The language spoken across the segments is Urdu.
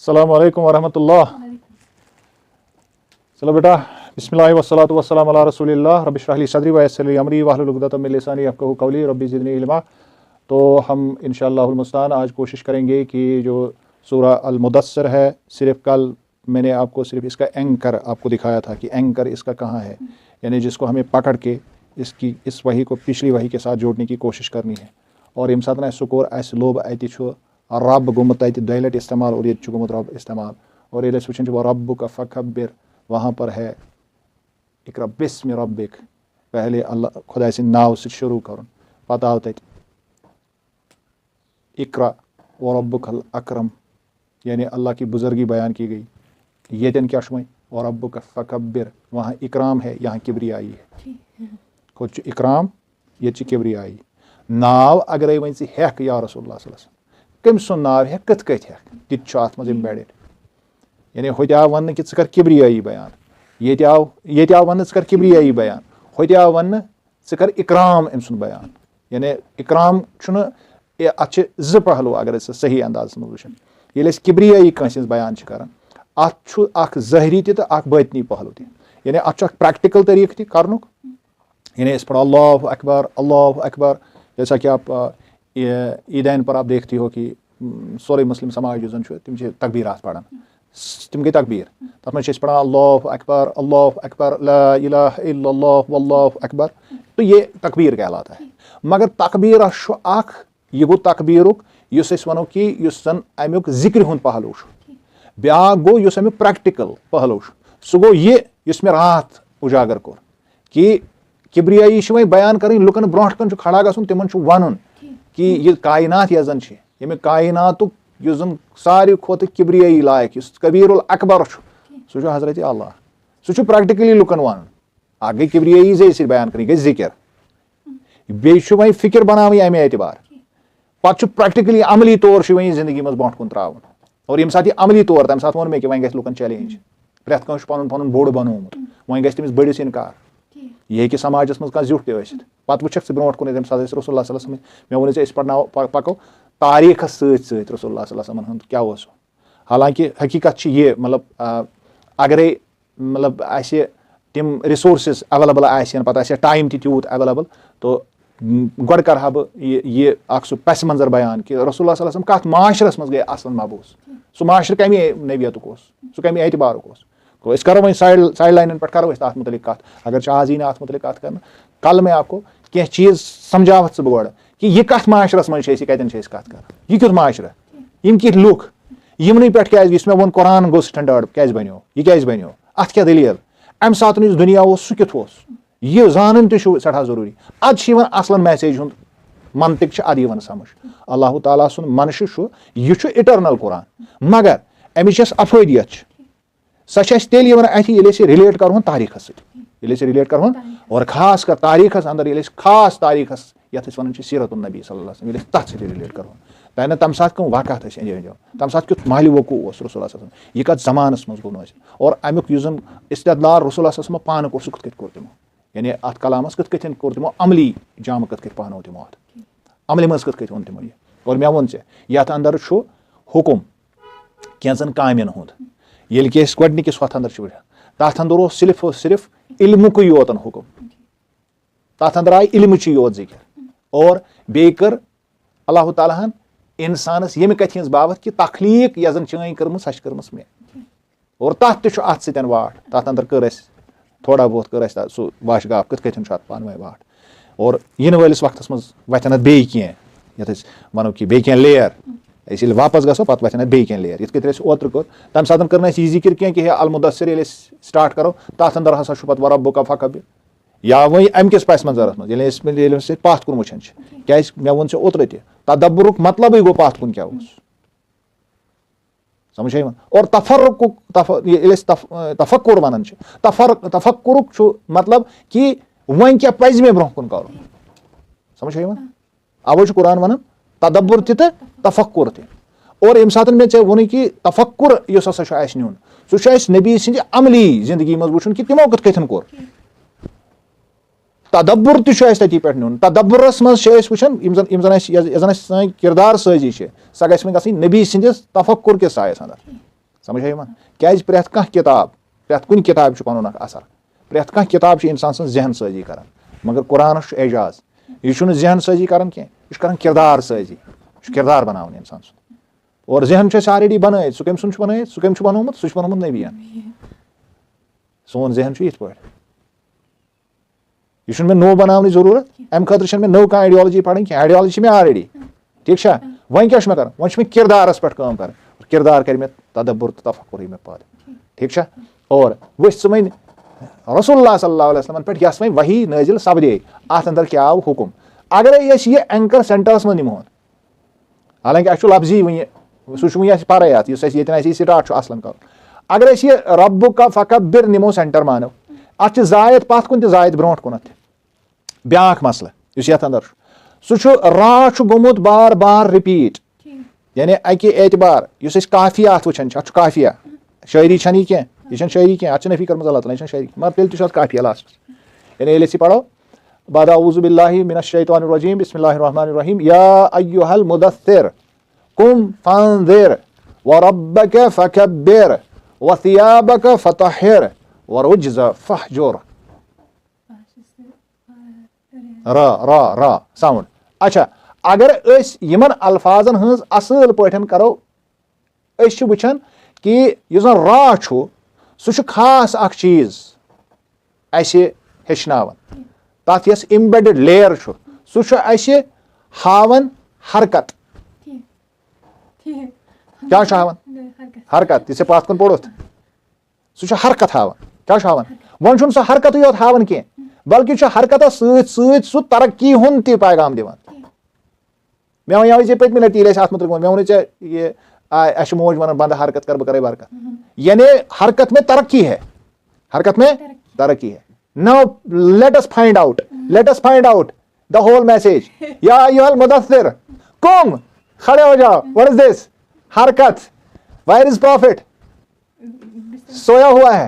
السلام علیکم ورحمۃ اللہ. چلو بیٹا, بسم اللہ والصلاۃ والسلام علی رسول اللہ. رب اشرح لی صدری ویسر لی امری واحلل عقدۃ من لسانی یفقہوا قولی. رب زدنی علما. تو ہم انشاءاللہ المستعان آج کوشش کریں گے کہ جو سورہ المدثر ہے, صرف کل میں نے آپ کو صرف اس کا اینکر آپ کو دکھایا تھا کہ اینکر اس کا کہاں ہے, یعنی جس کو ہمیں پکڑ کے اس وحی کو پچھلی وحی کے ساتھ جوڑنے کی کوشش کرنی ہے. اور یم ساتن سکور اس لوب اتہ رب گومت اتہ دہ لٹہ استعمال اور یہ گومت رب استعمال. اور ییٚلہِ أسۍ وٕچھان چھِ ربک فکبر, وہاں پر ہے اقرا بسم ربک, پہلے اللہ خدا سٕنٛدِ ناو سۭتۍ شروع کرُن, پتہٕ آو تتہِ اقرا وربک الاکرم, یعنی اللہ کی بزرگی بیان کی گئی. یتن کیا چھُ وۄنۍ وربک فکبر, وہاں اکرام ہے یہاں کبریائی ہے. ہوٚتہِ چھُ اکرام ییٚتہِ چھِ کبریائی. ناو اگرے وۄنۍ ژٕ ہٮ۪کھ یا رسول اللہ صلی اللہ علیہ وسلم, کٔمۍ سُنٛد ناو ہٮ۪کھ کِتھ کٔٹھۍ ہٮ۪کھ, تہِ تہِ چھُ اَتھ منٛز اِمبیڈِڈ. یعنی ہوٚتہِ آو وَننہٕ کہِ ژٕ کر کبریائی بیان, ییٚتہِ آو وَننہٕ ژٕ کر کبریائی بیان, ہوٚتہِ آو وَننہٕ ژٕ کر اکرام أمۍ سُنٛد بیان. یعنی اکرام چھُنہٕ, اَتھ چھِ زٕ پہلوٗ اگر أسۍ صحیح اندازس منٛز وٕچھان. ییٚلہِ أسۍ کبریائی کٲنٛسہِ ہٕنٛز بیان چھِ کران, اَتھ چھُ اکھ ظٲہری تہِ تہٕ اکھ باطنی پہلوٗ تہِ. یعنی اَتھ چھُ اکھ پریکٹِکل طریٖقہٕ تہِ کرنُک, یعنی أسۍ پڑھو اللہ اکبر اللہ اکبر, جیسا کہ آپ عیدین پر آپ دیکھتے ہو کہ سورے مسلم سماج یُس زن چھُ تِم چھِ تکبیرات پران, تِم گٔے تکبیٖر. تتھ منٛز چھِ أسۍ پران اللہ اکبر لا الہ الا اللہ واللہ اکبر, تو یہ تکبیر کہلاتا ہے. مگر تکبیرس چھُ اکھ, یہ گوٚو تکبیرُک یُس أسۍ وَنو کہ یُس زن امیُک ذکرِ ہُنٛد پہلوٗ چھُ. بیٛاکھ گوٚو یُس امیُک پریکٹِکل پہلوٗ چھُ, سُہ گوٚو یہِ یُس مےٚ راتھ اُجاگر کوٚر کہ کبریائی چھِ وۄنۍ بیان کَرٕنۍ, لُکن برونٛٹھ کَنۍ چھُ کھڑا گژھُن, تِمن چھُ وَنُن کہ یہِ کاینات یۄس زن چھِ, ییٚمہِ کایناتُک یُس زن ساروی کھۄتہٕ کبریائی لایق, یُس کبیٖر الاکبر چھُ, سُہ چھُ حضرت اللہ. سُہ چھُ پریکٹِکلی لُکن وَنُن. اکھ گٔے کبریائی ذٔریعہٕ سۭتۍ بیان کَرٕنۍ, یہِ گٔے ذِکر. بیٚیہِ چھُ وۄنۍ فِکر بناوٕنۍ اَمہِ اعتبار, پتہٕ چھُ پریکٹِکلی عملی طور چھُ وۄنۍ یہِ زندگی منٛز برونٛٹھ کُن تراوُن. اور ییٚمہِ ساتہٕ یہِ عملی طور, تَمہِ ساتہٕ ووٚن مےٚ کہِ وۄنۍ گژھِ لُکن چیلینج. پرٮ۪تھ کٲنٛسہِ چھُ پنُن پنُن بوٚڑ بنومُت, وۄنۍ گژھِ تٔمِس بٔڑِس اِنکار. یہِ ہیٚکہِ سماجس منٛز کانٛہہ زیُٹھ تہِ ٲسِتھ. پتہٕ وٕچھکھ ژٕ برونٛٹھ کُن, تَمہِ ساتہٕ ٲسۍ رسول اللہ صلی اللہ علیہ وسلم, مےٚ ووٚنُے ژےٚ أسۍ پکو تاریٖخس سۭتۍ سۭتۍ رسول اللہ صلی اللہ علیہ وسلم ہُنٛد کیٛاہ اوس. حالانکہِ حقیٖقت چھِ یہِ, مطلب اگرے مطلب اَسہِ تِم رِسورسز ایویلیبل آسن, پتہٕ آسہِ ہا ٹایم تہِ تیوٗت ایویلیبل, تو گۄڈٕ کرٕ ہا بہٕ یہِ اکھ سُہ پسہِ منظر بیان کہ رسول اللہ صلی اللہ علیہ وسلم کتھ معاشرس منٛز گٔے اصل مبوٗس. سُہ معاشرٕ کمہِ نبیتُک اوس, سُہ کمہِ اعتبارُک اوس. گوٚو أسۍ کرو وۄنۍ سایڈ لائنن پٮ۪ٹھ کرو أسۍ تتھ متعلق کتھ, اگر چھِ آز یی نہٕ اتھ متعلق کتھ کرنہٕ. کل میں آپ کو کینٛہہ چیٖز سمجھاوتھ ژٕ بہٕ گۄڈٕ کہ یہِ کتھ معاشرس منٛز چھِ أسۍ, یہِ کتٮ۪ن چھِ أسۍ کتھ کران, یہِ کیُتھ معاشرٕ, یِم کِتھ لُکھ, یِمنٕے پٮ۪ٹھ کیٛازِ یُس مےٚ ووٚن قرآن گوٚو سٹینڈٲرڈ کیٛازِ بنیو, یہِ کیٛازِ بنیو, اتھ کیٛاہ دٔلیٖل, امہِ ساتہٕ یُس دُنیا اوس سُہ کیُتھ اوس, یہِ زانُن تہِ چھُ سٮ۪ٹھاہ ضروٗری. ادٕ چھِ یِوان اصلن میسیج ہُنٛد منطق چھِ ادٕ یِوان سمجھ. اللہ تعالیٰ سُنٛد منشہٕ چھُ, یہِ چھُ اِٹرنل قرآن, مگر امِچ یۄس افٲدیت چھِ سۄ چھِ اَسہِ تیٚلہِ یِوان اَتھِ ییٚلہِ أسۍ رِلیٹ کرہون تاریٖخس سۭتۍ, ییٚلہِ أسۍ رِلیٹ کرہون, اور خاص کر تاریٖخس انٛدر ییٚلہِ أسۍ خاص تاریٖخس یتھ أسۍ ونان چھِ سیٖرت النبی صلی اللہ علیہ وسلم, ییٚلہِ أسۍ تتھ سۭتۍ رِلیٹ کرہون, تۄہہِ تمہِ ساتہٕ کٕم واقعات ٲسۍ أنٛدۍ أنٛدۍ, تمہِ ساتہٕ کیُتھ مالہِ وقوٗع اوس رسول اللہ صلی اللہ علیہ وسلم, یہِ کتھ زمانس منٛز گوٚو ٲسۍ, اور امیُک یُس زن استدلال رسول اللہ صلی اللہ علیہ وسلم پانہٕ کوٚر سُہ کِتھ کٔنۍ کوٚر تِمو, یعنی اتھ کلامس کِتھ کٔنۍ کوٚر تِمو عملی جامہٕ کِتھ کٔنۍ پہنوو تِمو اتھ, عملہِ منٛز کِتھ کٔنۍ اوٚن تِمو یہِ. اور مےٚ ووٚن ژےٚ یتھ انٛدر چھُ حُکُم کینٛژن کامٮ۪ن ہُنٛد, ییٚلہِ کہِ أسۍ گۄڈٕنِکِس ہۄتھ انٛدر چھِ وٕچھان, تتھ انٛدر اوس صرف علمُکُے یوت حُکُم, تتھ انٛدر آیہِ علمٕچی یوت ذِکر. اور بیٚیہِ کٔر اللہ تعالیٰ ہن انسانس ییٚمہِ کتھِ ہٕنٛز بابتھ کہِ تخلیٖق یۄس زن چٲنۍ کٔرمٕژ سۄ چھِ کٔرمٕژ مےٚ, اور تتھ تہِ چھُ اتھ سۭتۍ واٹھ. تتھ انٛدر کٔر اسہِ تھوڑا بہت کٔر اسہِ سُہ واشہٕ گاف کِتھ کٔنۍ چھُ اتھ پانہٕ ؤنۍ واٹھ. اور یِنہٕ وٲلِس وقتس منٛز وتھن اتھ بیٚیہِ کینٛہہ, یتھ أسۍ ونو کہِ بیٚیہِ کینٛہہ لیر, أسۍ ییٚلہِ واپس گژھو پتہٕ وتھن اتھ بیٚیہِ کینٛہہ لیر. یِتھ کٔنۍ اسہِ اوترٕ کوٚر, تمہِ ساتہٕ کٔر نہٕ اسہِ یہِ ذِکر کینٛہہ کہ ہے المدثر ییٚلہِ أسۍ سٹارٹ کرو تتھ انٛدر ہسا چھُ پتہٕ وربک فکبر, یا وۄنۍ امہِ کِس پسہِ منظرس منٛز ییٚلہِ أسۍ پتھ کُن وٕچھان چھِ, کیٛازِ مےٚ ووٚن ژےٚ اوترٕ تہِ تدبرُک مطلبٕے گوٚو پتھ کُن کیٛاہ اوس, سمجھ چھا یِوان. اور ییٚلہِ أسۍ تفکُر ونان چھِ, تفکُرُک چھُ مطلب کہِ وۄنۍ کیٛاہ پزِ مےٚ برونٛہہ کُن کرُن, سمجھ چھا یِوان. اوے چھُ قرآن ونان تدبر تہِ تہٕ تفکُر تہِ. اور ییٚمہِ ساتہٕ مےٚ ژےٚ ووٚنُے کہِ تفکُر یُس ہسا چھُ اَسہِ نیُن, سُہ چھُ اَسہِ نبی سٕنٛدِ عملی زندگی منٛز وٕچھُن کہِ تِمو کِتھ کٔنۍ کوٚر. تدبر تہِ چھُ اَسہِ تٔتی پٮ۪ٹھ نیُن. تدبرس منٛز چھِ أسۍ وٕچھان یۄس زن اَسہِ سٲنۍ کردار سٲزی چھِ, سۄ گژھِ وۄنۍ گژھٕنۍ نبی سٕنٛدِس تفکُر کِس سایس انٛدر. سمجھ یِوان کیازِ پرٛٮ۪تھ کانٛہہ کِتاب پرٛٮ۪تھ کُنہِ کِتابہِ چھُ پَنُن اکھ اثر پرٛٮ۪تھ کانٛہہ کِتاب چھِ اِنسان سٕنٛز ذہن سٲزی کران مگر قرآنَس چھُ اعجاز یہِ چھُنہٕ ذہن سٲزی کران کینٛہہ یہِ چھُ کران کِردار سٲزی یہِ چھُ کِردار بناوان اِنسان سُنٛد اور ذہن چھُ اَسہِ آلریڈی بنٲیِتھ سُہ کٔمۍ سُنٛد چھُ بنٲیِتھ سُہ کٔمۍ چھُ بنومُت سُہ چھُ بنومُت نبیَن سون ذہن چھُ یِتھ پٲٹھۍ یہِ چھُنہٕ مےٚ نوٚو بناونٕچ ضروٗرت اَمہِ خٲطرٕ چھَنہٕ مےٚ نٔو کانٛہہ آیڈیالجی پرٕنۍ کینٛہہ آیڈیالجی چھِ مےٚ آلریڈی ٹھیٖک چھا وۄنۍ کیاہ چھُ مےٚ کرُن وۄنۍ چھُ مےٚ کِردارس پٮ۪ٹھ کٲم کرٕنۍ کِردار کرِ مےٚ تدبر تہٕ تفکر یی مےٚ پٲدٕ ٹھیٖک چھا اور وٕچھ ژٕ وۄنۍ رسول اللہ صلی اللہ علیہ وسلمن پٮ۪ٹھ یۄس وۄنۍ وحی نٲزِل سپدے اتھ اندر کیاہ آو حُکُم اگرے أسۍ یہِ اینکر سینٹرس منٛز نِمہون حالانکہِ اَسہِ چھُ لفظی وٕنہِ سُہ چھُ وٕنہِ اَسہِ پرے اَتھ یُس اَسہِ ییٚتٮ۪ن اَسہِ یہِ سٹاٹ چھُ اصلن کرُن اگر أسۍ یہِ ربُک فکبر نِمو سینٹر مانو اتھ چھِ زایت پتھ کُن تہِ زایت برونٛٹھ کُنتھ تہِ بیاکھ مسلہٕ یُس یتھ اندر چھُ سُہ چھُ را چھُ گوٚمُت بار بار رِپیٖٹ یعنی اکہِ اعتبار یُس أسۍ کافیا اتھ وٕچھان چھِ اتھ چھُ کافیا شٲعری چھنہٕ یہِ کینٛہہ یہِ چھنہٕ شٲعری کینٛہہ اتھ چھِ نفی کٔرمٕژ اللہ تعالیٰ یہِ چھنہٕ شٲعری مگر تیٚلہِ تہِ چھُ اتھ کافیا لاسٹس یعنی ییٚلہِ أسۍ یہِ پرو بعد اعوذ باللہ من الشیطان الرجیم بسم اللہ الرحمن الرحیم یا ایھا المدثر قم فانذر وربک فکبر وثیابک فطہر والرجز فاہجر را ساوُنڈ اچھا اگر أسۍ یِمن الفاظن ہٕنٛز اصل پٲٹھۍ کرو أسۍ چھِ وٕچھان کہِ یُس زن را چھُ سُہ چھُ خاص اکھ چیٖز اَسہِ ہیٚچھناوان تتھ یۄس اِمبیڈِڈ لییر چھُ سُہ چھُ اَسہِ ہاوان حرکت کیٛاہ چھُ ہاوان حرکت یہِ ژےٚ پتھ کُن پوٚرُتھ سُہ چھُ حرکت ہاوان کیٛاہ چھُ ہاوان وۄنۍ چھُنہٕ سُہ حرکتٕے یوت ہاوان کینٛہہ بلکہِ چھُ حرکتس سۭتۍ سۭتۍ سُہ ترقی ہُنٛد تہِ پیغام دِوان مےٚ وَنیاوے ژےٚ پٔتمہِ لٹہِ ییٚلہِ اَسہِ اَتھ مُتعلِق ووٚن مےٚ ووٚنُے ژےٚ یہِ اَسہِ چھِ موج وَنان بنٛدٕ حرکت کر بہٕ کرے برکت یعنی حرکت میں ترقی ہے حرکت میں ترقی ہے ناو late us find out the whole message یا ایھا المدثر قم کھڑے ہو جاؤ what is this حرکت where is prophet سویا ہوا ہے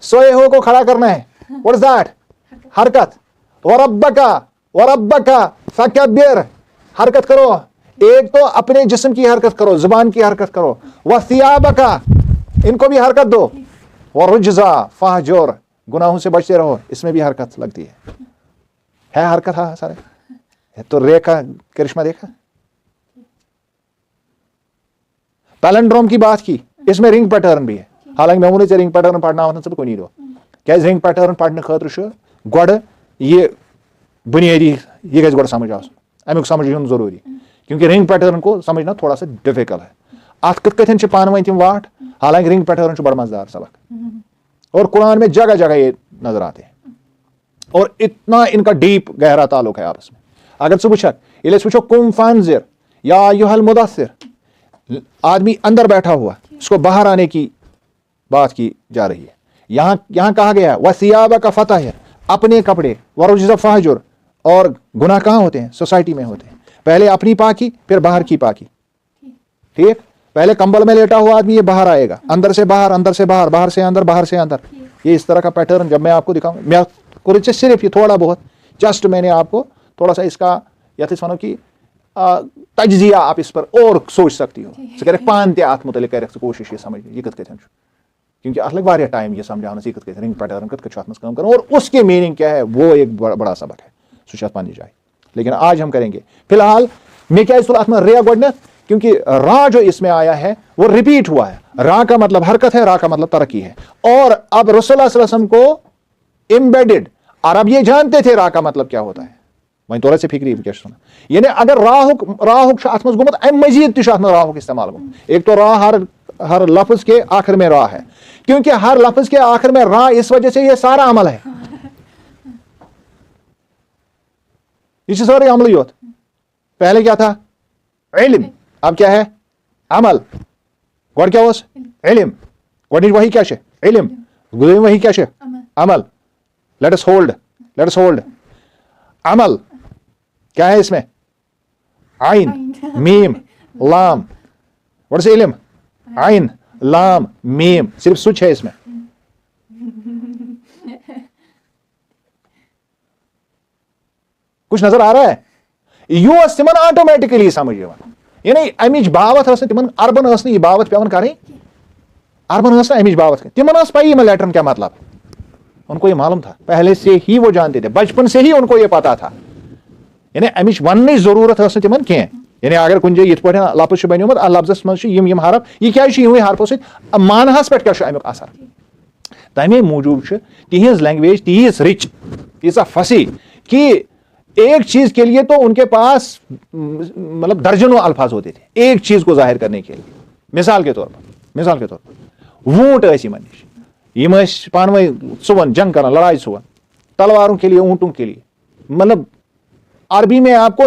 سوئے ہوئے کو کھڑا کرنا ہے what is that حرکت وربک فکبر حرکت کرو ایک تو اپنے جسم کی حرکت کرو زبان کی حرکت کرو وثیابک ان کو بھی حرکت دو والرجز فاہجر گناہوں سے بچتے رہو اس میں بھی حرکت لگتی ہے حرکت ہاں سارے تو ریکھا کرشمہ دیکھا پیلنڈروم کی بات کی اس میں رنگ پیٹرن بھی ہے حالانکہ میں ووٚنُے ژےٚ رنگ پیٹرن پرناوان ژٕ کُنی دۄہ کیازِ رنگ پیٹرن پرنہٕ خٲطرٕ چھُ گۄڈٕ یہِ بُنیٲدی یہِ گژھِ گۄڈٕ سمجھ آسُن امیُک سمجھ یُن ضروٗری کیونکہ رنگ پیٹرن کو سمجھنا تھوڑا سا ڈفیکل ہے اتھ کِتھ کٔٹھۍ چھِ پانہٕ ؤنۍ تِم واٹھ حالانکہ رنگ پیٹرن چھُ بڑٕ مزٕدار سبق اور قرآن میں جگہ جگہ یہ نظر آتے ہیں اور اتنا ان کا ڈیپ گہرا تعلق ہے آپس میں اگر ژٕ وٕچھکھ ییٚلہِ أسۍ وٕچھو قم فانذر یا ایھا المدثر آدمی اندر بیٹھا ہوا اس کو باہر آنے کی بات کی جا رہی ہے یہاں کہا گیا ہے وثیابک فطہر اپنے کپڑے والرجز فاہجر اور گناہ کہاں ہوتے ہیں سوسائٹی میں ہوتے ہیں پہلے اپنی پاکی پھر باہر کی پاکی ٹھیک پہلے کمبل میں لیٹا ہوا آدمی یہ باہر آئے گا اندر سے باہر اندر سے باہر باہر سے اندر باہر سے اندر یہ اس طرح کا پیٹرن جب میں آپ کو دکھاؤں میں کوئی صرف یہ تھوڑا بہت جسٹ میں نے آپ کو تھوڑا سا اس کا یتھ أسۍ وَنو کہ تجزیہ آپ اس پر اور سوچ سکتی ہو ژٕ کَرکھ پانہٕ تہِ اَتھ مُتعلِق کَرکھ ژٕ کوٗشِش یہِ سمجھنٕچ یہِ کِتھ کٔٹھۍ چھُ کیونکہ اَتھ لگہِ واریاہ ٹایم یہِ سمجھاونس یہِ کِتھ کٔٹھۍ رنگ پیٹرن کِتھ کٔٹھۍ چھُ اَتھ منٛز کٲم کران اور اس کی میننگ کیا ہے وہ ایک بڑا سبق ہے سُہ چھُ اَتھ پننہِ جایہِ لیکن آج ہم کریں گے فی الحال میں کیازِ تُل اَتھ منٛز رے گۄڈنیٚتھ کیونکہ را جو اس میں آیا ہے وہ ریپیٹ ہوا ہے را کا مطلب حرکت ہے را کا مطلب ترقی ہے اور اب رسول اللہ صلی اللہ علیہ وسلم کو امبیڈڈ عرب یہ جانتے تھے را کا مطلب کیا ہوتا ہے وہیں تھوڑا سا فکری کیا چھُ یعنی اگر راہُک چھُ اَتھ منٛز گوٚمُت اَمہِ مزیٖد تہِ چھُ اَتھ منٛز راہُک استعمال گوٚمُت ایک تو را ہر لفظ کے آخر میں را ہے کیونکہ ہر لفظ کے آخر میں را اس وجہ سے یہ سارا عمل ہے یہ چھُ سورُے عملٕے یوت پہلے کیا تھا علم اب کیا ہے عمل گۄڈٕ کیٛاہ اوس علم گۄڈنِچ وحی کیٛاہ چھِ علم دوٚیِم وحی کیٛاہ چھِ عمل لیٹ us hold عمل کیا ہے اس میں عین میم لام what is علم عین لام میم صرف سوچ ہے اس میں کچھ نظر آ رہا ہے یہِ اوس تِمن آٹومیٹِکلی سمجھ یِوان یعنی امِچ باوت ٲس نہٕ تِمن اربن ٲس نہٕ یہِ باوت پیوان کرٕنۍ اربن ٲس نہٕ اَمِچ بابت تِمن ٲس پَیی یِمن لیٹرن کیا مطلب ان کو یہ معلوم تھا پہلے سے ہی وہ جانتے تھے بچپن سے ہی ان کو یہ پتا تھا یعنی امچ وننٕچ ضروٗرت ٲس نہٕ تِمن کینٛہہ یعنی اگر کُنہِ جایہِ یِتھ پٲٹھۍ لفظ چھُ بنیومُت اَتھ لفظس منٛز چھِ یِم حرف یہِ کیازِ چھُ یِموٕے حرفو سۭتۍ مانہس پٮ۪ٹھ کیاہ چھُ امیُک اثر تمے موٗجوٗب چھِ تِہنٛز لینگویج تیٖژ رِچ تیٖژاہ فصیح کہ ایک چیز کے لیے تو ان کے پاس مطلب درجنوں الفاظ ہوتے تھے ایک چیز کو ظاہر کرنے کے لیے مثال کے طور پر وونٹ ٲسۍ یِمن نِش یِم ٲسۍ پانہٕ ؤنۍ ژُوَن جنگ کران لڑائی ژُوَن تلواروں کے لیے اونٹوں کے لیے مطلب عربی میں آپ کو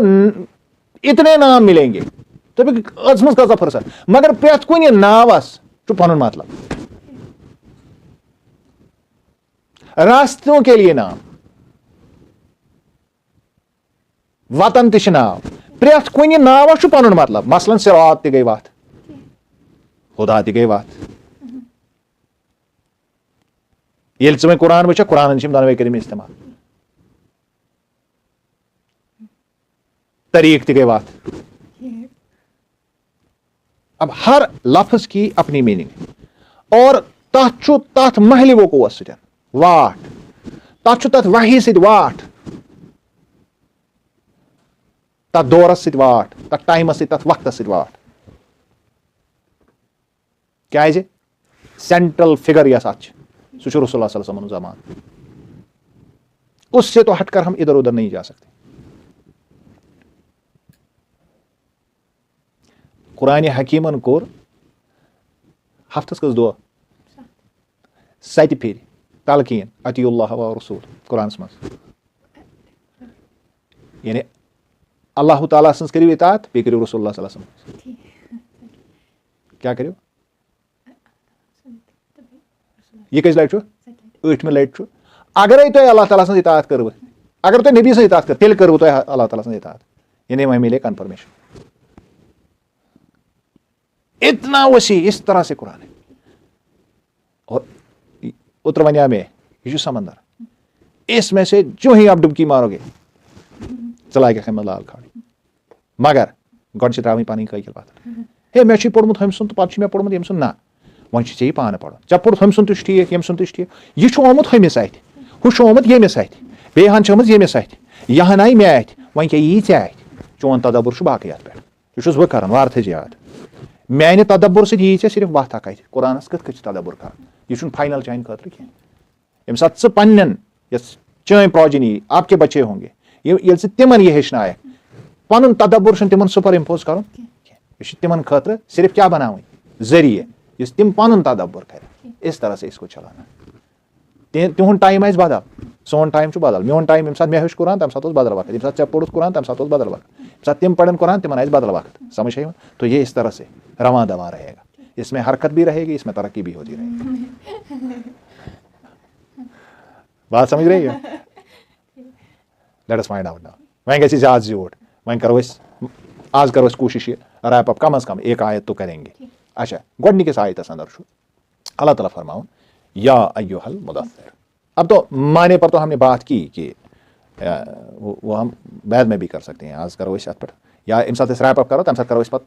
اتنے نام ملیں گے دپکھ أژمٕژ کۭژاہ فرصت مگر پرٛٮ۪تھ کُنہِ ناوس چھُ پنُن مطلب راستوں کے لیے نام وطن تہِ چھِ ناو پرٛٮ۪تھ کُنہِ ناوس چھُ پنُن مطلب مثلاً صراط تہِ گٔے وتھ خدا تہِ گٔے وتھ ییٚلہِ ژٕ وۄنۍ قرآن وٕچھکھ قرآنن چھِ یِم دۄنوَے کٔرمٕتۍ استعمال طریق تہِ گٔے وتھ اب ہر لفظ کی اپنی میننگ اور تتھ محلہِ وقوعس سۭتۍ واٹھ تتھ چھُ تتھ وحی سۭتۍ واٹھ تتھ دورس سۭتۍ واٹھ تتھ ٹایمس سۭتۍ تتھ وقتس سۭتۍ واٹھ کیازِ سینٹرل فگر یۄس اتھ چھِ سُہ چھُ رسول اللہ صلی اللہ علیہ وسلم زمان اس سے تو ہٹ کر ہم ادھر ادھر نہیں جا سکتے قرآن حکیمن کوٚر ہفتس کٔژ دۄہ 7 پھِرِ تلقیٖن اطیعوا اللہ و رسول قرآنس منٛز یعنی اللہ تعالیٰ سٕنٛز کٔرِو اطاعت بیٚیہِ کٔرِو رسول اللہ صلی اللہ علیہ وسلم کیٛاہ کٔرِو یہِ کٔژِ لٹہِ چھُ 8مہِ لٹہِ چھُ اگرے تۄہہِ اللہ تعالیٰ سٕنٛز اطاعت کٔروٕ اگر تۄہہِ نبی سٕنٛز اطاعت کٔر تیٚلہِ کٔروٕ تۄہہِ اللہ تعالیٰ سٕنٛز اطاعت یعنی وۄنۍ مِلے کنفرمیشن اتنا وسیع اس طرح سے قرآن ہے اور اتر ونیا میں یہ چھُ سمندر اس میں سے جو ہی آپ ڈبکی مارو گے ژٕ لال کھاڑی مگر گۄڈٕ چھِ ترٛاوٕنۍ پنٕنۍ کٲکِل پتھر ہے مےٚ چھُے پوٚرمُت ہُمہِ سُنٛد تہٕ پتہٕ چھُ مےٚ پوٚرمُت ییٚمہِ سُنٛد نہ وۄنۍ چھُ ژےٚ یہِ پانہٕ پرُن ژےٚ پوٚرُتھ ہُمہِ سُنٛد تہِ چھُ ٹھیٖک ییٚمہِ سُنٛد تہِ چھُ ٹھیٖک یہِ چھُ آمُت ہُمِس اَتھِ ہُہ چھُ آمُت ییٚمِس اَتھِ بیٚیہِ ہن چھِ آمٕژ ییٚمِس اَتھِ یہِ ہن آیہِ مےٚ اَتھِ وۄنۍ کیٛاہ یی ژےٚ اَتھِ چون تدبر چھُ باقٕے اَتھ پٮ۪ٹھ یہِ چھُس بہٕ کران وارٕ تھٲیزِ یاد میانہِ تدبر سۭتۍ یی ژےٚ صرف وتھ اکھ اَتھِ قرآنس کِتھ کٔنۍ چھُ تدبر کران یہِ چھُنہٕ فاینل چانہِ خٲطرٕ کینٛہہ ییٚمہِ ساتہٕ ژٕ پننٮ۪ن یۄس چٲنۍ پروجنی آپ کے بچے ہوں گے ییٚلہِ ژٕ تِمن یہِ ہیٚچھنایکھ پنُن تدبر چھُنہٕ تِمن سُپر امپوز کرُن یہِ چھُ تِمن خٲطرٕ صرف کیٛاہ بناوٕنۍ ذٔریعہٕ یُس تِم پنُن تدبر کرِ اس طرح سے اس کو چلانا تِہُنٛد ٹایم آسہِ بدل سون ٹایم چھُ بدل میون ٹایم ییٚمہِ ساتہٕ مےٚ ہیوٚچھ قرآن تمہِ ساتہٕ اوس بدل وقت ییٚمہِ ساتہٕ ژےٚ پوٚرُتھ قرآن تمہِ ساتہٕ اوس بدل وقت ییٚمہِ ساتہٕ تِم پرن قرآن تِمن آسہِ بدل وقت سمجھ آئی تو یہ اس طرح سے رواں دواں رہے گا اس میں حرکت بھی رہے گی اس میں ترقی بھی ہوتی رہے گی بات سمجھ رہی ہے let us find out now وۄنۍ گژھِ زیادٕ زیوٗٹھ وۄنۍ کرو أسۍ آز کرو أسۍ کوٗشِش یہِ ریپ اپ کم از کم ایک آیت تو کریں گے اچھا گۄڈنِکِس آیتس اندر چھُ اللہ تعالیٰ فرماؤن یا ایُّہا المدثر اب تو معنی پر تو ہم نے بات کی کہ وہ ہم بعد میں بھی کر سکتے ہیں آج کرو اس ات پہ یا امہِ ساتہٕ أسۍ ریپ اپ کرو تمہِ ساتہٕ کرو أسۍ پتہٕ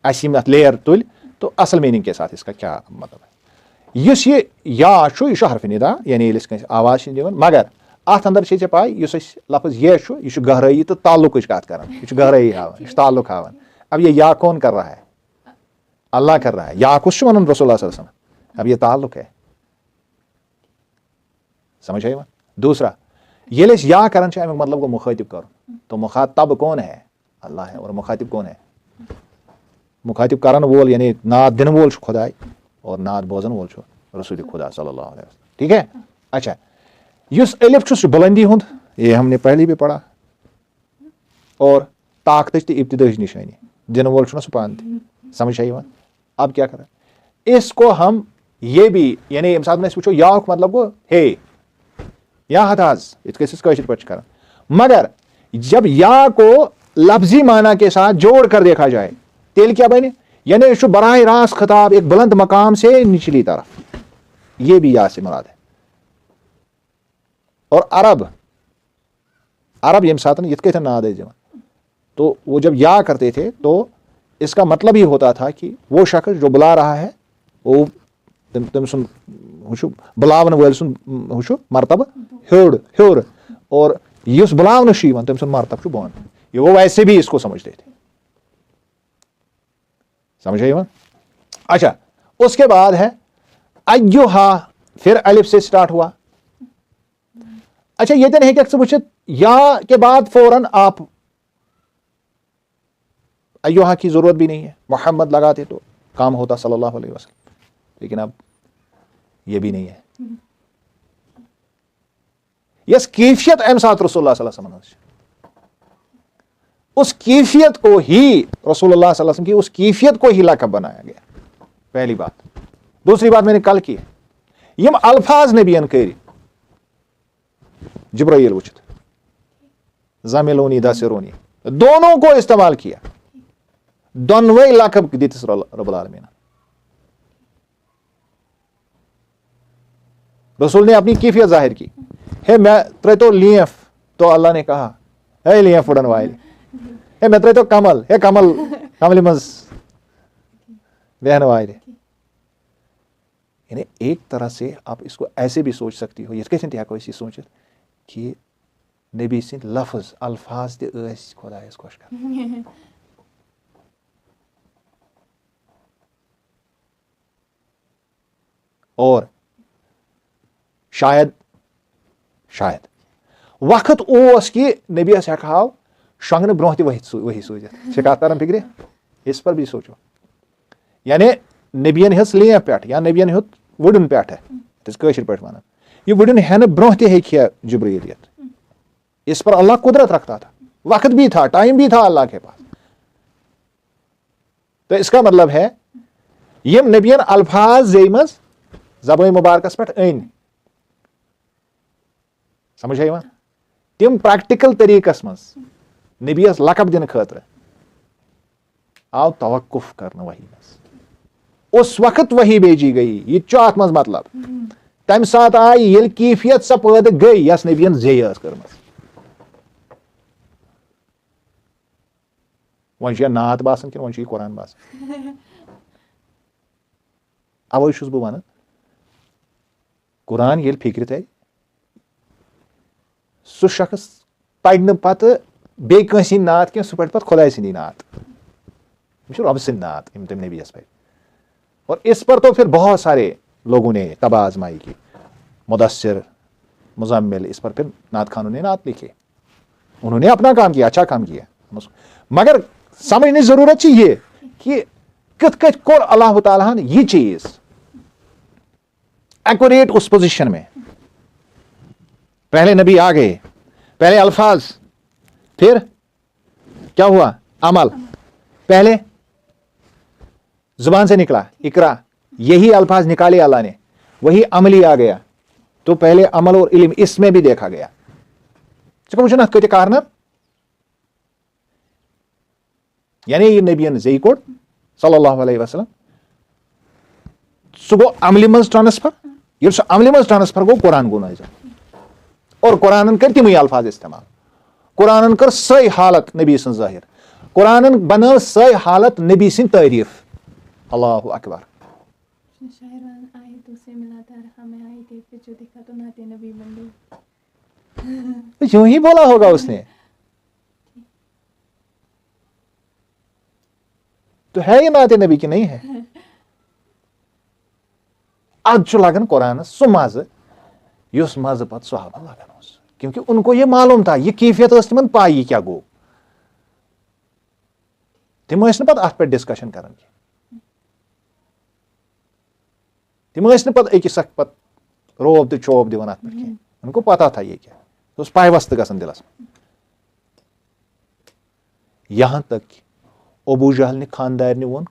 اَسہِ یِم اتھ لیئر تُلۍ تو اصل میٖنِنگ کے ساتھ اس کا کیا مطلب ہے یُس یہِ یا چھُ یہِ چھُ حرفِ نِدا یعنی ییٚلہِ أسۍ کٲنٛسہِ آواز چھِ دِوان مگر اتھ اندر چھے ژےٚ پاے یُس أسۍ لفظ یہ چھُ یہِ چھُ گہرٲیی تہٕ تعلقٕچ کتھ کران یہِ چھُ گہرٲیی ہاوان یہِ چھُ تعلق ہاوان اب یہ یا کون کر رہا ہے اللہ کر رہا ہے یا کُس چھُ ونان رسول اللہ صلی اللہ علیہ وسلم اب یہ تعلق ہے سمجھ آئی دوسرا ییٚلہِ أسۍ یا کران چھِ امیُک مطلب گوٚو مُخٲطب کرُن تو مخاطب کون ہے اللہ ہے اور مخاطب کون ہے مخاطب کرن وول یعنی نعت دِنہٕ وول چھُ خۄداے اور نعت بوزن وول چھُ رسول خدا صلی اللہ علیہ وسلم ٹھیک ہے اچھا یُس الف چھُ سُہ بُلندی ہُنٛد یہ ہم نے پہلے بھی پڑھا اور طاقتٕچ تہٕ ابتدٲیِچ نشٲنی دِنہٕ وول چھُنہ سُہ پانہٕ تہِ سمجھ آئی اب کیا کریں اس کو ہم یہ بھی یعنی ییٚمہِ ساتہٕ أسۍ وٕچھو یاہُک مطلب گوٚو ہے یا ہت حظ یِتھ کٔنۍ أسۍ کٲشِر پٲٹھۍ چھِ کران مگر جب یا کو لفظی معنی کے ساتھ جوڑ کر دیکھا جائے تیل کیا بنے یعنی یہ چھُ براہ راست خطاب ایک بلند مقام سے نچلی طرف یہ بھی یا سے مراد ہے اور عرب ییٚمہِ ساتہٕ یِتھ کٔنۍ ناد ٲسۍ دِوان تو وہ جب یا کرتے تھے تو اس کا مطلب یہ ہوتا تھا کہ وہ شخص جو بلا رہا ہے وہ تم سن بلاون ول سن مرتبہ ہیوٚر اور یُس بلاون یِوان تم سن مرتبہ بۄن. یہ وہ ویسے بھی اس کو سمجھتے تھے. سمجھ آئی؟ اچھا اس کے بعد ہے ایوہا، پھر الف سے اسٹارٹ ہوا. اچھا یتن ہیکھ ژٕ وٕچھِتھ یا کے بعد فوراً آپ ایوہا کی ضرورت بھی نہیں ہے، محمد لگاتے تو کام ہوتا صلی اللہ علیہ وسلم، لیکن اب یہ بھی نہیں ہے. یس کیفیت امہ سات رسول اللہ صلی اللہ علیہ وسلم، اس کیفیت کو ہی رسول اللہ صلی اللہ علیہ وسلم کی اس کیفیت کو ہی لقب بنایا گیا. پہلی بات. دوسری بات میں نے کل کی، یم الفاظ نبیین کر جبرائیل وچھت زملونی دسرونی دونوں کو استعمال کیا، دونوے لقب دتس رب العالمین. رسول نے اپنی کیفیت ظاہر کی. ہے میں ترٛٲیتو لیف تو اللہ نے کہا ہے لیف اڑن والے، ہے میں ترٛٲیتو کمل، ہے کمل مز بہن والے. یعنی ایک طرح سے آپ اس کو ایسے بھی سوچ سکتی ہو، یتھ کٔنۍ تہِ ہیٚکو أسۍ یہِ سوٗنٛچِتھ کہ نبی سٕنٛدۍ لفظ الفاظ تہِ ٲسۍ خۄدایس خۄش کران. اور شاید وقت اوس کہ نبیس ہیٚکہاو شۄنٛگنہٕ برونٛہہ تہِ ؤحی سوٗزِتھ. چھِ کتھ تران فکرِ؟ اس پر بھی سوچو. یعنی نبیَن ہیٚژ لیف پٮ۪ٹھ یا نبیَن ہیوٚت وُڈُن پٮ۪ٹھ یتھ أسۍ کٲشِر پٲٹھۍ ونان، یہ وُڈُن ہٮ۪نہٕ برونٛہہ تہِ ہیٚکہِ ہے جبریل یِتھ. اس پر اللہ قدرت رکھتا تھا، وقت بھی تھا، ٹائم بھی تھا اللہ کے پاس. تو اس کا مطلب ہے یم نبیَن الفاظ زیٚیہِ منٛز زبٲنۍ مبارکس پٮ۪ٹھ أنۍ، سمجھ آئی وۄنۍ، تم پریکٹیکل طریقس منٛز نبیس لقب دِنہٕ خٲطرٕ آو توقف کرنہٕ وحی منٛز. اس وقت وحی بھیجی گئی، یہ چھُ اتھ منٛز مطلب. تمہِ ساتہٕ آیہِ ییٚلہِ کیفیت سۄ پٲدٕ گٔے یس نبیَن زیٚیہِ ٲس کٔرمٕژ. وۄنۍ چھُ نعت باسان کِنہٕ وۄنۍ چھُ یہِ قرآن باسان؟ اوے چھُس بہٕ ونان قرآن ییٚلہِ فکرِ ترِ سُہ شخص پرِ نہٕ پتہٕ بیٚیہِ کٲنٛسہِ ہٕنٛدۍ نعت کینٛہہ، سُہ پرِ پتہٕ خۄداے سٕنٛدی نعت. یِم چھِ رۄبہٕ سٕنٛدۍ نعت یِم تٔمۍ نبیَس پرِ. اور اس پر تو پھر بہت سارے لوگوں نے تباہ آزمائی کی، مدثر، مزمل، اس پر پھر نعت خانوں نے نعت لکھے. انہوں نے اپنا کام کیا، اچھا کام کیا. مگر سمجھنے ضرورت یہ کہ کتھ کتھ کوٚر اللہ تعالیٰ ہن یہ چیز ایکوریٹ اس پوزیشن میں. پہلے نبی آ گئے، پہلے الفاظ، پھر کیا ہوا؟ عمل. پہلے زبان سے نکلا اقرا، یہی الفاظ نکالے اللہ نے، وہی عملی آ گیا. تو پہلے عمل اور علم اس میں بھی دیکھا گیا. وچھن ات کۭتیاہ کارنر. یعنی یہ نبیَن زیٚیہِ کوٚڑ صلی اللہ علیہ وسلم، سُہ گوٚو عملہِ منٛز ٹرانسفر. ییٚلہِ سُہ عملہِ منٛز ٹرانسفر گوٚو، قرآن گوٚو نازل. اور قرآنن کٔرۍ تِمٕے الفاظ استعمال. قرآنن کٔر سۄے حالت نبی سٕنٛز ظٲہِر، قرآنن بنٲو سۄے حالت نبی سٕنٛدۍ تعریٖف. اللہ اکبر. یوں ہی بولا ہوگا اس نے. تو ہے یہ نعت نبی کی نہیں ہے؟ اد چھُ لگان قرآنس سُہ مزٕ یُس مزٕ پتہٕ صحابہ لگان اوس، کیونکہ ان کو یہ معلوم تھا، یہ کیفیت ٲس تِمن پاے یہِ کیاہ گوٚو. تِم ٲسۍ نہٕ پتہٕ اتھ پٮ۪ٹھ ڈسکشن کران کینٛہہ. تِم ٲسۍ نہٕ پتہٕ أکِس اکھ پتہٕ روب تہٕ چوب دِوان اتھ پٮ۪ٹھ کینٛہہ. ان کو پتہ تھا یہ کیا، اوس پایوستہٕ گژھان دِلس منٛز. یہاں تک کہ ابو جہل نے خاندارنہِ ووٚن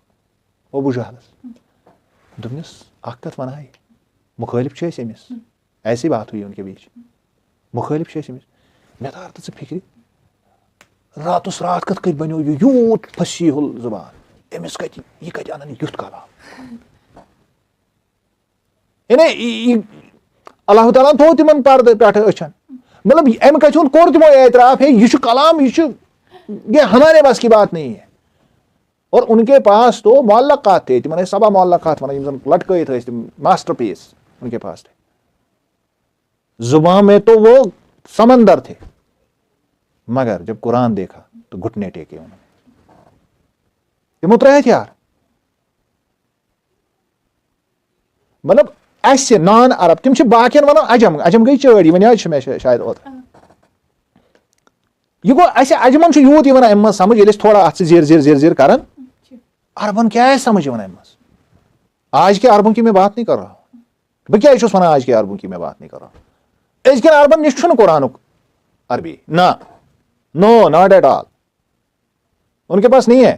ابو جہلس، دوٚپنس اکھ کتھ ونہا یہِ، مخٲلف چھِ أسۍ أمِس. ایسی بات ہوئی ان کے بیچ، مخٲلف چھِ أسۍ أمِس. مےٚ تار تہٕ ژٕ فکرِ، راتس رات کتھ کٔنۍ بنیو یہِ یوٗت فصیح الزبان، أمِس کتہِ یہِ کتہِ انن یُتھ کلام. یعنی اللہ تعالیٰ تھوٚو تِمن پردٕ پٮ۪ٹھٕ أچھن. مطلب امہِ کتھِ ہُنٛد کوٚر تِمو اعتراف، ہے یہِ چھُ کلام، یہ ہمارے بس کی بات نہیں ہے. اور ان کے پاس تو معلقات تھے، تمہیں سبا معلقات لٹکائت ٲسۍ تم ماسٹر پیس ان کے پاس تھے. زبان میں تو وہ سمندر تھے، مگر جب قرآن دیکھا تو گھٹنے ٹیکے انہوں نے. تمو ترٛٲے ہتھیار. مطلب اسہِ نان عرب تم باقین ونان اجم گئی چٲڑ، یہ ونیٛاو چھُ مےٚ شاید اوترٕ. یہ گو اسہِ اجمن چھُ یوٗت یِوان امہِ منٛز سمجھ ییٚلہِ أسۍ تھوڑا اتھ زیر کران. عربن کیا ہے سمجھ یِوان امہِ منٛز. آج کے عربوں کی میں بات نہیں کر رہا ہوں. بہٕ کیٛازِ چھُس ونان آج کے عربوں کی میں بات نہیں کر رہا ہوں. أزکٮ۪ن عربن نِش چھُنہٕ قرآنُک عربی، نہ، نو ناٹ ایٹ آل. ان کے پاس نہیں ہے.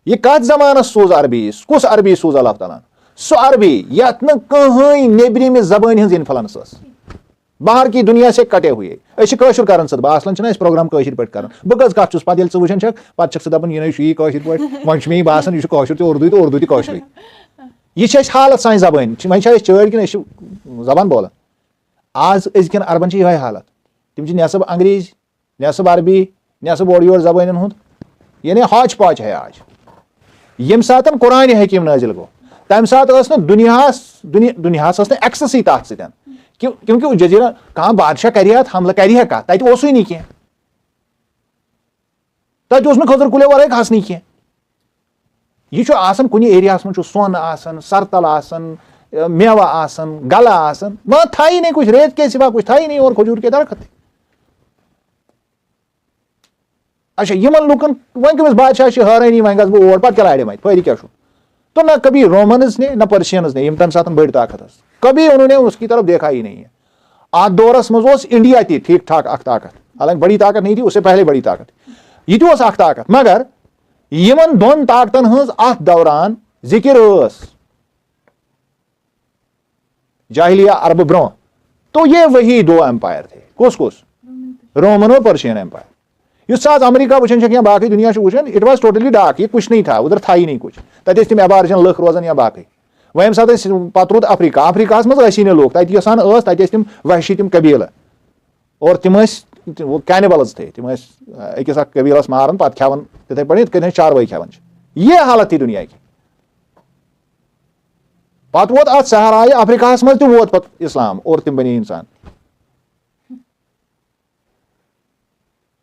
یہ کتھ زمانس سوز عربی، کس عربی سوز اللہ تعالیٰ؟ سُہ عربی یتھ نہٕ کٕہٕنۍ نیبرِمہِ زبٲنۍ ہٕنٛز انفلنس ٲس، باہر کی دنیا سے کٹے ہوئے. أسۍ چھِ کٲشُر کران صدبہ، اصلن چھِنہ أسۍ پروگرام کٲشِر پٲٹھۍ کران. بہٕ کٔژ کتھ چھُس پتہٕ ییٚلہِ ژٕ وٕچھان چھکھ پتہٕ چھکھ ژٕ دپان یہِ نَے چھُ یی کٲشِر پٲٹھۍ، وۄنۍ چھُ مےٚ یہِ باسان یہِ چھُ کٲشُر تہِ اردوٗ تہٕ اردوٗ تہِ کٲشرُے. یہ چھِ اَسہِ حالت سانہِ زبٲنۍ، وۄنۍ چھا أسۍ چٲڑۍ کِنہٕ أسۍ چھِ زبان بولان. آز أزکٮ۪ن عربن چھِ یِہوے حالت. تِم چھِ نٮ۪صب انگریز، نٮ۪صب عربی، نٮ۪صب اورٕ یورٕ زبٲنٮ۪ن ہُنٛد، یعنی ہاچ پاچ ہے آج. ییٚمہِ ساتہٕ قرآنِ حکیٖم نٲزِل گوٚو تمہِ ساتہٕ ٲس نہٕ دُنیاہس ٲس نہٕ ایکسسٕے تتھ سۭتۍ. کیونکہ جزیرہ کانٛہہ بادشاہ کرِ ہا حملہٕ کرِ ہا کتھ، تتہِ اوسُے نہٕ کینٛہہ. تتہِ اوس نہٕ کھٔزٕر کُلیو ورٲے کھسنٕے کینٛہہ. یہ چھُ آسان کُنہِ ایریاہس منٛز چھُ سۄن آسان، سرتل آسان، میوہ آسان، گلہ آسان، وہاں تھا ہی نہیں کچھ، ریت کے سوا کچھ تھا ہی نہیں اور کھجور کے درخت. اچھا یمن لوکن وۄنۍ کٔمِس بادشاہ چھِ حٲرٲنی، وۄنۍ گژھٕ بہٕ اور، پتہٕ کیٛاہ لارِ وۄنۍ، فٲیدٕ کیٛاہ چھُ؟ تو نہ کبھی رومنز نے نہ پرشینز نے، یم تمہِ ساتہٕ بٔڑۍ طاقت ٲس، کبھی انہوں نے اس کی طرف دیکھا ہی نہیں ہے. اتھ دورس منٛز اوس انڈیا تہِ ٹھیٖک ٹھاک اکھ طاقت، حالانکہ بڑی طاقت نہیں تھی، اس سے پہلے بڑی طاقت، یہ تہِ اوس اکھ طاقت. مگر یمن دۄن طاقتن ہٕنٛز اتھ دوران ذکر ٲس جاہلیہ عربہٕ برونٛہہ. تو یہ وہی دو ایمپائر تھے. کُس رومن اور پرشین ایمپائر. یُس آز امریکہ وٕچھان چھکھ یا باقی دنیا چھُ وٕچھان، اٹ واز ٹوٹلی ڈارک، یہ کچھ نہیں تھا ادھر، تھا ہی نہیں کچھ. تتہِ ٲسۍ تِم ایبارجن لُکھ روزان یا باقٕے. وۄنۍ ییٚمہِ ساتہٕ أسۍ پتہٕ روٗد افریقہس منٛز ٲسی نہٕ لُکھ، تتہِ یۄسان ٲس تتہِ ٲسۍ تِم وحشی تِم قبیٖلہٕ، اور تِم ٲسۍ کینِبلز تھے. تِم ٲسۍ أکِس اکھ قبیٖلس ماران پتہٕ کھٮ۪وان تِتھٕے پٲٹھۍ یِتھ کٔنۍ أسۍ چاروٲے کھٮ۪وان چھِ. یہ حالت تھی دنیا کی. پتہٕ ووت اتھ صحرایہِ افریقہس منٛز تہِ ووت پتہٕ اسلام اور تِم بنے انسان.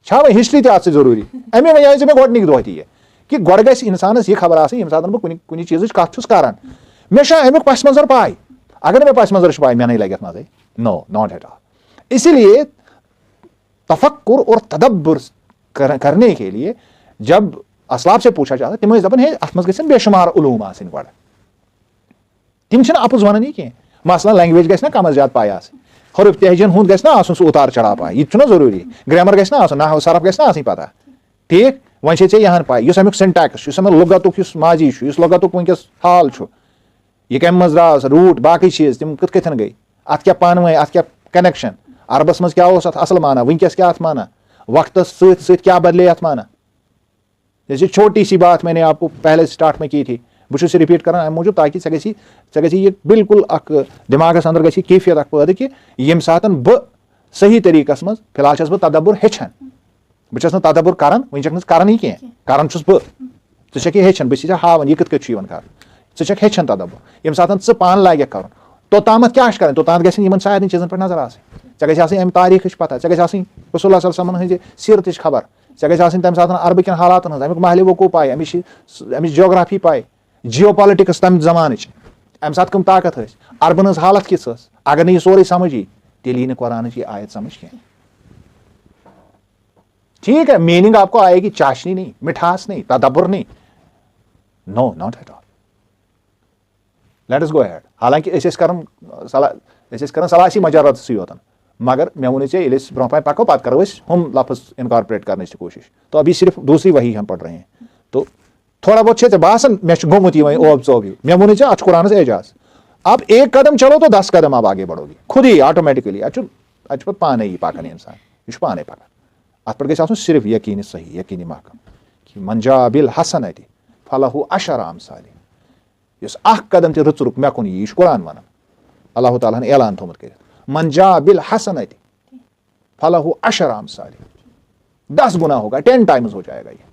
چھا وۄنۍ ہسٹری تہِ اتھ سۭتۍ ضروٗری؟ امی وَنیٛاے ژےٚ مےٚ گۄڈنِکۍ دۄہ تہِ یہِ کہِ گۄڈٕ گژھِ انسانس یہِ خبر آسٕنۍ ییٚمہِ ساتہٕ بہٕ کُنہِ چیٖزٕچ کتھ چھُس کران، مےٚ چھا امیُک پس منظر پاے. اگر نہٕ مےٚ پس منظر چھُ پاے مےٚ نَے لگہِ اتھ منٛزٕے، نو ناٹ ایٹ آل. اسی لیے تفکر اور تدبر کرنے کے لیے جب اسلاف سے پوچھا جاتا تم ٲسۍ دپان ہے اتھ منٛز گژھن بے شُمار علوم آسٕنۍ گۄڈٕ. تِم چھِنہٕ اپُز ونان یہِ کینٛہہ. مثلاً لینگویج گژھِ نا کم از زیادٕ پاے آسٕنۍ، حرف تہجن ہُنٛد گژھِ نا آسُن سُہ اتار چڑاو پاے، یہِ تہِ چھُنہ ضروٗری. گریمر گژھِ نا آسُن، نحو صرف گژھِ نا آسٕنۍ پتہ. ٹھیٖک، وۄنۍ چھے ژےٚ یہِ ہن پاے یُس امیُک سِنٹیکس چھُ، یُس امیُک لُغتُک یُس ماضی چھُ، یُس لُغتُک وٕنکیٚس حال چھُ، یہِ کمہِ منٛز درٛاو، روٗٹ باقٕے چیٖز تِم کِتھ کٔنۍ گٔے، اتھ کیٛاہ پانہٕ ؤنۍ، اتھ کیٛاہ کنیکشن، عربس منٛز کیٛاہ اوس اتھ اصل مانا، وٕنکیٚس کیٛاہ اتھ مانا، وقتس سۭتۍ سۭتۍ کیٛاہ بدلے اتھ مانا. جیسے چھوٹی سی بات میں نے آپ کو پہلے اسٹارٹ میں کی تھی، بہٕ چھُس رِپیٖٹ کران امہِ موٗجوٗب تاکہِ ژےٚ گژھی یہِ بالکل اکھ دٮ۪ماغس انٛدر گژھی کیفیت اکھ پٲدٕ کہِ ییٚمہِ ساتہٕ بہٕ صحیح طریٖقس منٛز فی الحال چھس بہٕ تدبر ہیٚچھان. بہٕ چھس نہٕ تدبر کران، وٕنہِ چھکھ نہٕ کرانٕے کینٛہہ، کران چھُس بہٕ. ژٕ چھکھ یہِ ہیٚچھان، بہٕ چھُسے ہاوان یہِ کِتھ کٔنۍ چھُ یِوان کرُن. ژٕ چھکھ ہیٚچھان تدبر. ییٚمہِ ساتہٕ ژٕ پانہٕ لاگکھ کرُن توٚتامتھ کیٛاہ چھُ کران، توٚتامتھ گژھن یِمن سارنٕے چیٖزن پٮ۪ٹھ نظر آسٕنۍ. ژےٚ گژھِ آسٕنۍ امہِ تاریٖخٕچ پتہ، ژےٚ گژھِ آسٕنۍ رسول اللہ صلی اللہ علیہ وسلم ہٕنٛزِ سیٖرتٕچ خبر، ژےٚ گژھِ آسٕنۍ تمہِ ساتہٕ عربہٕ کٮ۪ن حالاتن ہٕنٛز، امیُک ماحلہِ وقوٗع پاے، امِچ جیوگرافی پاے، جیو پالٹکس تمہِ زمانٕچ، امہِ ساتہٕ کٕم طاقت ٲسۍ، عربن ہٕنٛز حالت کِژھ ٲس. اگر نہٕ یہِ سورُے سمجھ یی تیٚلہِ یی نہٕ قرآنٕچ یہِ آیت سمجھ کینٛہہ. ٹھیک ہے، میننگ آپ کو آئے گی، چاشنی نہیں، مٹھاس نہیں، تدبر نہیں، no not at all. Let us go ahead. حالانکہ أسۍ ٲسۍ کران سلاسی مجاراتسٕے یوتن، مگر مےٚ ووٚنُے ژےٚ ییٚلہِ أسۍ برونٛہہ پہن پکو پتہٕ کرو أسۍ ہُم لفظ انکارپوریٹ کرنٕچ تہِ کوٗشش. تو ابھی صرف دوسری وحی ہم پڑھ رہے ہیں، تو تھوڑا بہت چھے ژےٚ باسان مےٚ چھُ گوٚمُت یہِ وۄنۍ اوب ژوب ہیوٗ. مےٚ ووٚنُے ژےٚ اتھ چھُ قرآنس اعجاز. اب ایک قدم چلو تو 10 قدم آپ آگے بڑھو گے خود ہی آٹومیٹکلی. اتھ چھُ پتہٕ پانے یہِ پکان انسان، یہِ چھُ پانے پکان. اتھ پٮ۪ٹھ گژھِ آسُن صرف یقیٖنی صحیح، یقیٖنی محکم کہ من جاء بالحسنۃ فلہ عشر امثالہ. یُس اکھ قدم تہِ رٕژرُک مےٚ کُن یہِ چھُ قرآن ونان، اللہ تعالیٰ ہن اعلان تھوٚمُت کٔرِتھ. من جاء بالحسنۃ فلہ عشر امثالہ، 10 گنا ہوگا، 10 ٹائمز ہو جائے گا. یہ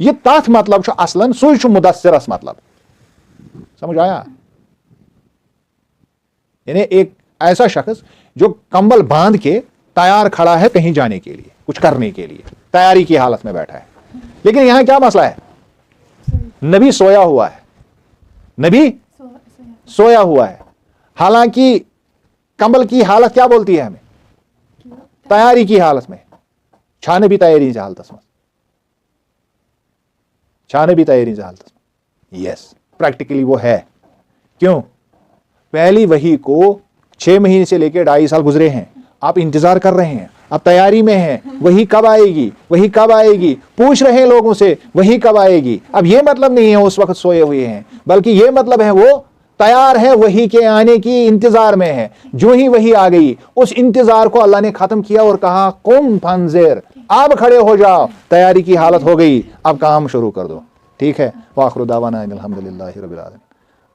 یہ تات مطلب چھُ اصلاً سُے چھُ مدثرس مطلب. سمجھ آیا؟ یعنی ایک ایسا شخص جو کمبل باندھ کے تیار کھڑا ہے کہیں جانے کے لیے، کچھ کرنے کے لیے، تیاری کی حالت میں بیٹھا ہے. لیکن یہاں کیا مسئلہ ہے؟ نبی سویا ہوا ہے، نبی سویا ہوا ہے. حالانکہ کمبل کی حالت کیا بولتی ہے ہمیں؟ تیاری کی حالت میں. چھانے بھی تیاری سے حالت میں، چھانے بھی تیاری سے حالت میں. یس پریکٹیکلی وہ ہے. کیوں؟ پہلی وحی کو 6 مہینے سے لے کے 2.5 سال گزرے ہیں، آپ انتظار کر رہے ہیں، آپ تیاری میں ہیں، وہی کب آئے گی، وہی کب آئے گی، پوچھ رہے ہیں لوگوں سے وہی کب آئے گی. اب یہ مطلب نہیں ہے اس وقت سوئے ہوئے ہیں، بلکہ یہ مطلب ہے وہ تیار ہے، وہی کے آنے کی انتظار میں ہے. جو ہی وہی آ گئی، اس انتظار کو اللہ نے ختم کیا اور کہا قم فانذر، اب کھڑے ہو جاؤ، تیاری کی حالت ہو گئی، اب کام شروع کر دو. ٹھیک ہے. وآخر دعوانا ان الحمدللہ رب العالمین.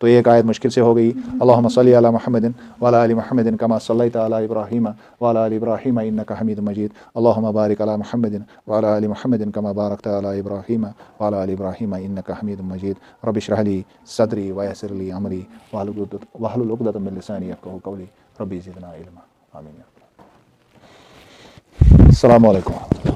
تو ایک آیت مشکل سے ہو گئی. اللہم صلی علی محمد وعلی آل محمد کما صلیت علی ابراہیم وعلی آل ابراہیم انک حمید مجید. اللہم بارک علی محمد وعلی آل محمد کما بارکت علی ابراہیم وعلی آل ابراہیم انک حمید مجید. رب اشرح لی صدری ویسر لی امری واحلل عقدۃ من لسانی یفقہوا قولی. رب زدنا علما. آمین. السلام علیکم.